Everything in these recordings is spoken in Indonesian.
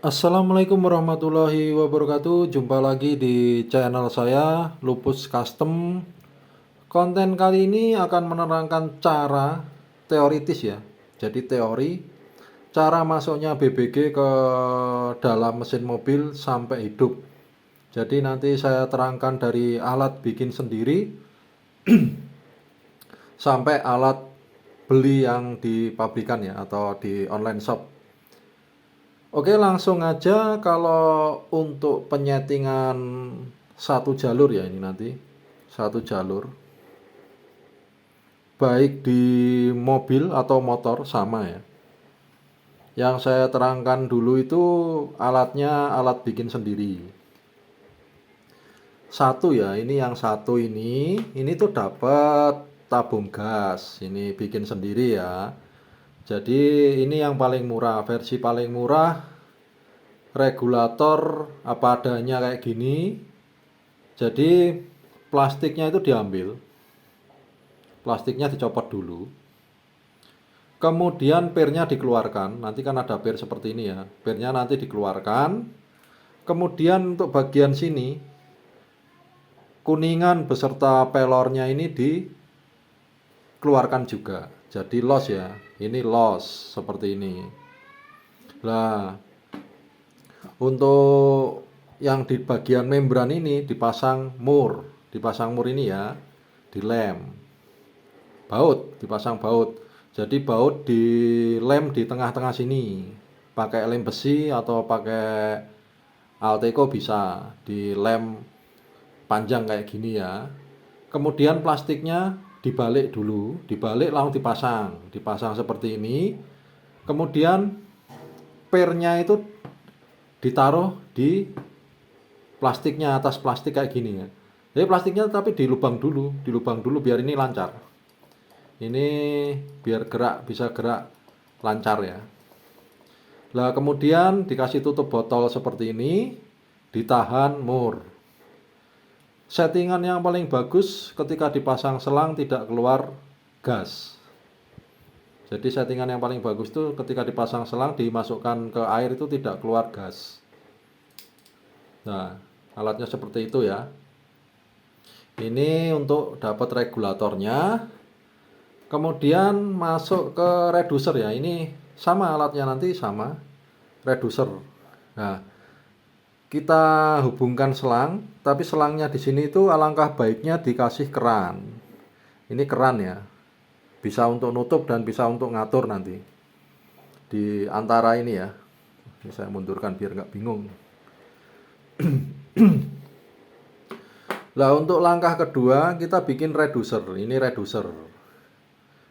Assalamualaikum warahmatullahi wabarakatuh. Jumpa lagi di channel saya Lupus Custom. Konten kali ini akan menerangkan cara teoritis ya. Jadi teori cara masuknya BBG ke dalam mesin mobil sampai hidup. Jadi nanti saya terangkan dari alat bikin sendiri sampai alat beli yang di pabrikan ya atau di online shop. Oke, langsung aja. Kalau untuk penyetingan satu jalur ya, ini nanti satu jalur baik di mobil atau motor sama ya. Yang saya terangkan dulu itu alatnya alat bikin sendiri. Satu ya, ini yang satu ini tuh dapat tabung gas. Ini bikin sendiri ya. Jadi ini yang paling murah, versi paling murah, regulator apa adanya kayak gini. Jadi plastiknya itu diambil, plastiknya dicopot dulu, kemudian pernya dikeluarkan. Nanti kan ada per seperti ini ya, pernya nanti dikeluarkan. Kemudian untuk bagian sini kuningan beserta pelornya ini dikeluarkan juga. Jadi loss ya, ini loss seperti ini. Nah, untuk yang di bagian membran ini dipasang mur ini ya, dilem. Baut, dipasang baut. Jadi baut dilem di tengah-tengah sini. Pakai lem besi atau pakai Alteco bisa dilem panjang kayak gini ya. Kemudian plastiknya dibalik dulu, dibalik langsung dipasang seperti ini. Kemudian pernya itu ditaruh di plastiknya, atas plastik kayak gini ya. Jadi plastiknya tapi dilubang dulu biar ini lancar. Ini biar bisa gerak lancar ya. Nah, kemudian dikasih tutup botol seperti ini, ditahan mur. Settingan yang paling bagus ketika dipasang selang tidak keluar gas. Jadi settingan yang paling bagus itu ketika dipasang selang dimasukkan ke air itu tidak keluar gas. Nah, alatnya seperti itu ya. Ini untuk dapat regulatornya. Kemudian masuk ke reducer ya. Ini sama alatnya nanti sama reducer. Nah, kita hubungkan selang, tapi selangnya di sini itu alangkah baiknya dikasih keran. Ini keran ya. Bisa untuk nutup dan bisa untuk ngatur nanti. Di antara ini ya. Ini saya mundurkan biar nggak bingung. Nah, untuk langkah kedua kita bikin reducer. Ini reducer.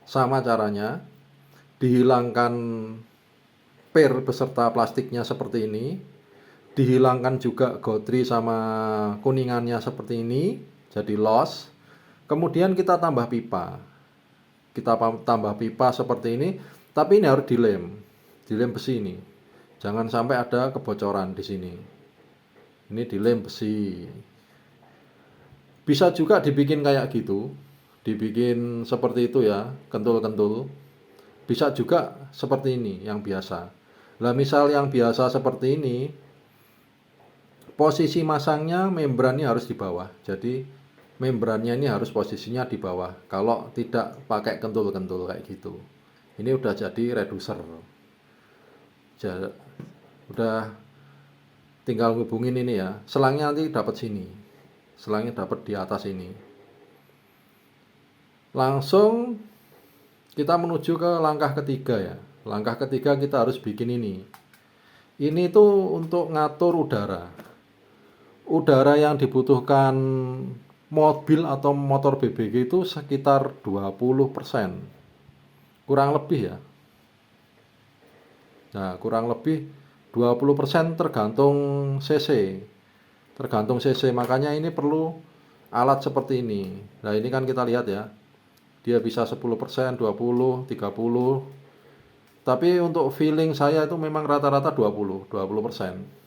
Sama caranya. Dihilangkan per beserta plastiknya seperti ini. Dihilangkan juga gotri sama kuningannya seperti ini. Jadi loss. Kemudian kita tambah pipa. Kita tambah pipa seperti ini. Tapi ini harus dilem. Dilem besi ini. Jangan sampai ada kebocoran di sini. Ini dilem besi. Bisa juga dibikin kayak gitu. Dibikin seperti itu ya, kentul-kentul. Bisa juga seperti ini yang biasa. Nah, misal yang biasa seperti ini, posisi masangnya membrannya harus di bawah. Jadi membrannya ini harus posisinya di bawah. Kalau tidak pakai kentul-kentul kayak gitu. Ini udah jadi reducer. Udah tinggal ngubungin ini ya. Selangnya nanti dapat sini. Selangnya dapat di atas ini. Langsung kita menuju ke langkah ketiga ya. Langkah ketiga kita harus bikin ini. Ini tuh untuk ngatur udara. Udara yang dibutuhkan mobil atau motor BBG itu sekitar 20%. Kurang lebih ya. Nah, kurang lebih 20% tergantung cc. Tergantung cc, makanya ini perlu alat seperti ini. Nah, ini kan kita lihat ya. Dia bisa 10%, 20, 30. Tapi untuk feeling saya itu memang rata-rata 20%.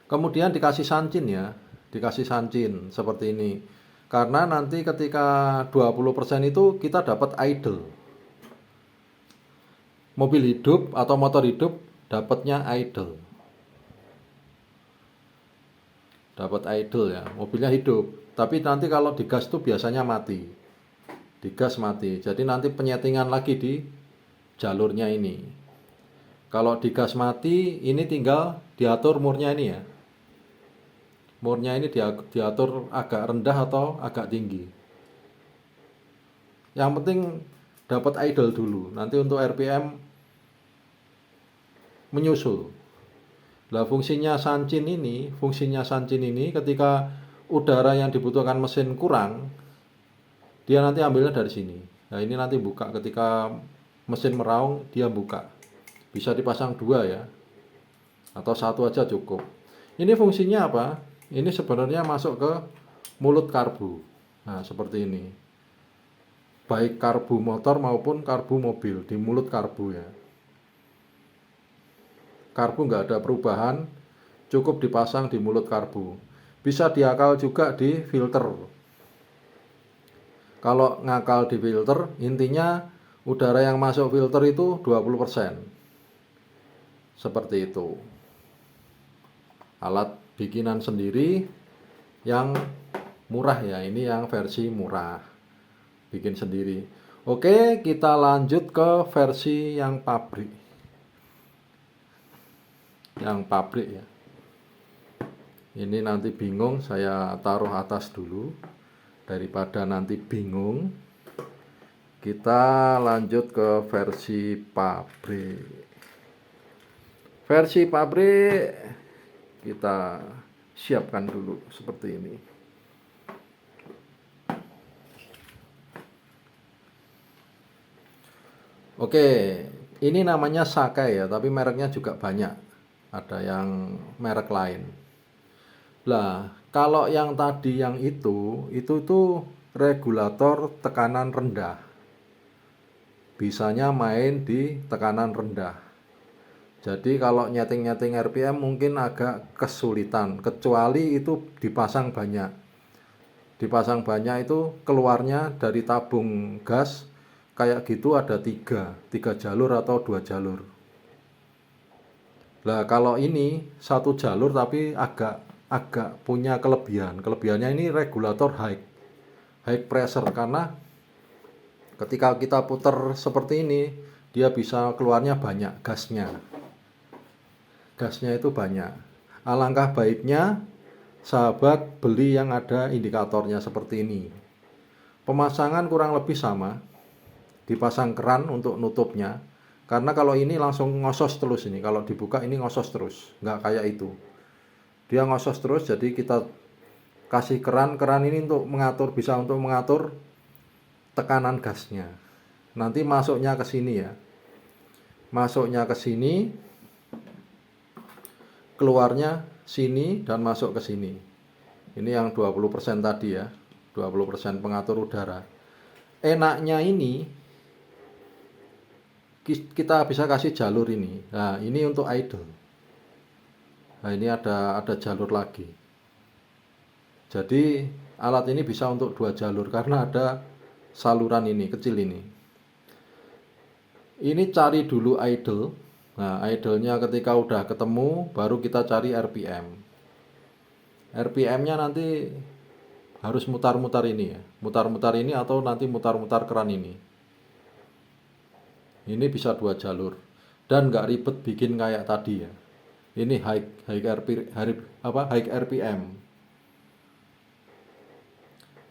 Kemudian dikasih sancin ya. Dikasih sancin seperti ini. Karena nanti ketika 20% itu kita dapat idle. Mobil hidup atau motor hidup dapatnya idle. Dapat idle ya, mobilnya hidup. Tapi nanti kalau digas tuh biasanya mati. Digas mati. Jadi nanti penyetingan lagi di jalurnya ini. Kalau digas mati, ini tinggal diatur murnya ini ya. Murnya ini diatur agak rendah atau agak tinggi. Yang penting dapat idle dulu. Nanti untuk RPM menyusul. Nah, fungsinya sancin ini ketika udara yang dibutuhkan mesin kurang, dia nanti ambilnya dari sini. Nah, ini nanti buka ketika mesin meraung, dia buka. Bisa dipasang 2 ya. Atau 1 aja cukup. Ini fungsinya apa? Ini sebenarnya masuk ke mulut karbu. Nah, seperti ini. Baik karbu motor maupun karbu mobil di mulut karbu ya. Karbu nggak ada perubahan, cukup dipasang di mulut karbu. Bisa diakal juga di filter. Kalau ngakal di filter, intinya udara yang masuk filter itu 20%. Seperti itu. Alat bikinan sendiri yang murah ya, ini yang versi murah, bikin sendiri. Oke, kita lanjut ke versi yang pabrik. Yang pabrik ya, ini nanti bingung, saya taruh atas dulu daripada nanti bingung. Kita lanjut ke versi pabrik. Versi pabrik kita siapkan dulu seperti ini. Oke, ini namanya Sakai ya, tapi mereknya juga banyak. Ada yang merek lain. Lah, kalau yang tadi yang itu regulator tekanan rendah. Bisanya main di tekanan rendah. Jadi kalau nyeting-nyeting RPM mungkin agak kesulitan, kecuali itu dipasang banyak. Dipasang banyak itu keluarnya dari tabung gas kayak gitu ada 3 jalur atau 2 jalur. Nah, kalau ini 1 jalur tapi agak punya kelebihan. Kelebihannya ini regulator high pressure, karena ketika kita putar seperti ini, dia bisa keluarnya banyak gasnya. Gasnya itu banyak. Alangkah baiknya sahabat beli yang ada indikatornya seperti ini. Pemasangan kurang lebih sama. Dipasang keran untuk nutupnya. Karena kalau ini langsung ngosos terus ini. Kalau dibuka ini ngosos terus. Nggak kayak itu. Dia ngosos terus, jadi kita kasih keran. Keran ini bisa untuk mengatur tekanan gasnya. Nanti masuknya ke sini ya. Masuknya ke sini. Keluarnya sini dan masuk ke sini. Ini yang 20% tadi ya. 20% pengatur udara. Enaknya ini kita bisa kasih jalur ini. Nah, ini untuk idle. Nah, ini ada jalur lagi. Jadi alat ini bisa untuk 2 jalur karena ada saluran ini, kecil ini. Ini cari dulu idle. Nah, idle-nya ketika udah ketemu, baru kita cari RPM. RPM-nya nanti harus mutar-mutar ini ya. Mutar-mutar ini atau nanti mutar-mutar keran ini. Ini bisa 2 jalur. Dan nggak ribet bikin kayak tadi ya. Ini high RPM.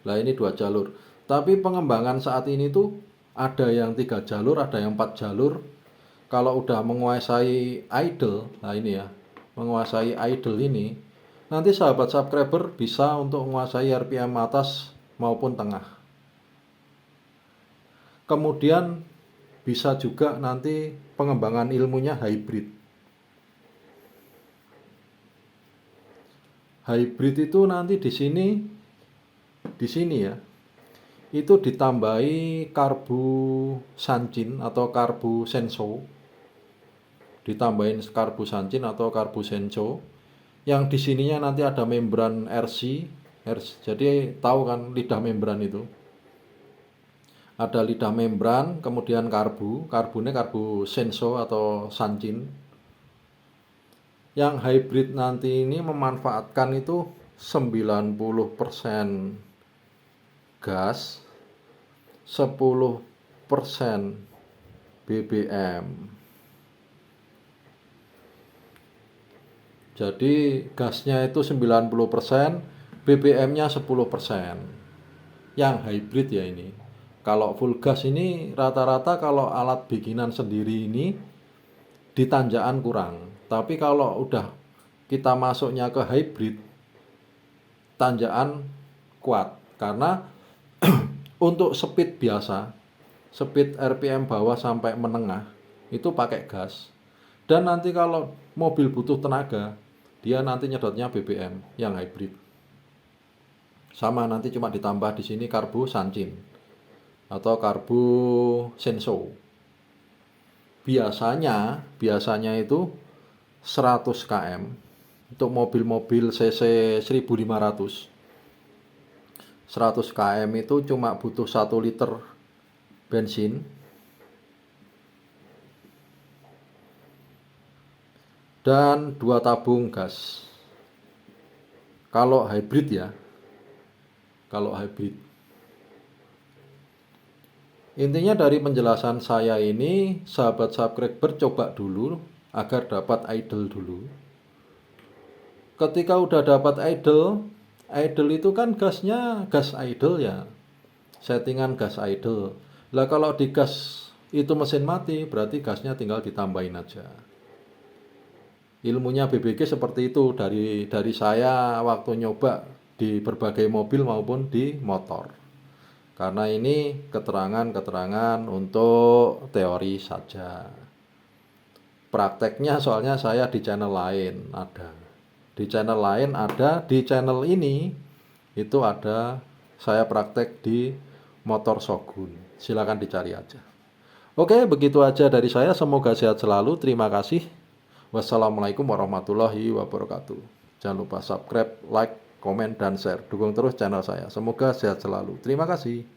Nah, ini 2 jalur. Tapi pengembangan saat ini tuh ada yang 3 jalur, ada yang 4 jalur. Kalau udah menguasai idle, nah ini ya, menguasai idle ini, nanti sahabat subscriber bisa untuk menguasai RPM atas maupun tengah. Kemudian bisa juga nanti pengembangan ilmunya hybrid. Hybrid itu nanti di sini ya, itu ditambahi karbu sancin atau karbu senso. Ditambahin karbu sancin atau karbu senso. Yang di sininya nanti ada membran RC. Jadi tahu kan lidah membran itu. Ada lidah membran, kemudian karbu. Karbunya karbu senso atau sancin. Yang hybrid nanti ini memanfaatkan itu 90% gas, 10% BBM. Jadi gasnya itu 90%, BBM-nya 10%. Yang hybrid ya ini. Kalau full gas ini rata-rata kalau alat bikinan sendiri ini di tanjakan kurang. Tapi kalau udah kita masuknya ke hybrid, tanjakan kuat. Karena untuk speed biasa, speed RPM bawah sampai menengah, itu pakai gas. Dan nanti kalau mobil butuh tenaga, dia nanti nyedotnya BBM yang hybrid. Sama nanti cuma ditambah di sini karbu sanchin atau karbu senso. Biasanya itu 100 km untuk mobil-mobil cc 1500. 100 km itu cuma butuh 1 liter bensin dan 2 tabung gas. Kalau hybrid ya. Kalau hybrid. Intinya dari penjelasan saya ini, sahabat subscriber coba dulu agar dapat idle dulu. Ketika udah dapat idle itu kan gasnya gas idle ya. Settingan gas idle. Lah kalau di gas itu mesin mati, berarti gasnya tinggal ditambahin aja. Ilmunya BBG seperti itu dari saya waktu nyoba di berbagai mobil maupun di motor. Karena ini keterangan untuk teori saja. Prakteknya soalnya saya di channel lain ada. Di channel lain ada, di channel ini itu ada saya praktek di motor Shogun. Silakan dicari aja. Oke, begitu aja dari saya. Semoga sehat selalu. Terima kasih. Wassalamualaikum warahmatullahi wabarakatuh. Jangan lupa subscribe, like, komen, dan share. Dukung terus channel saya. Semoga sehat selalu. Terima kasih.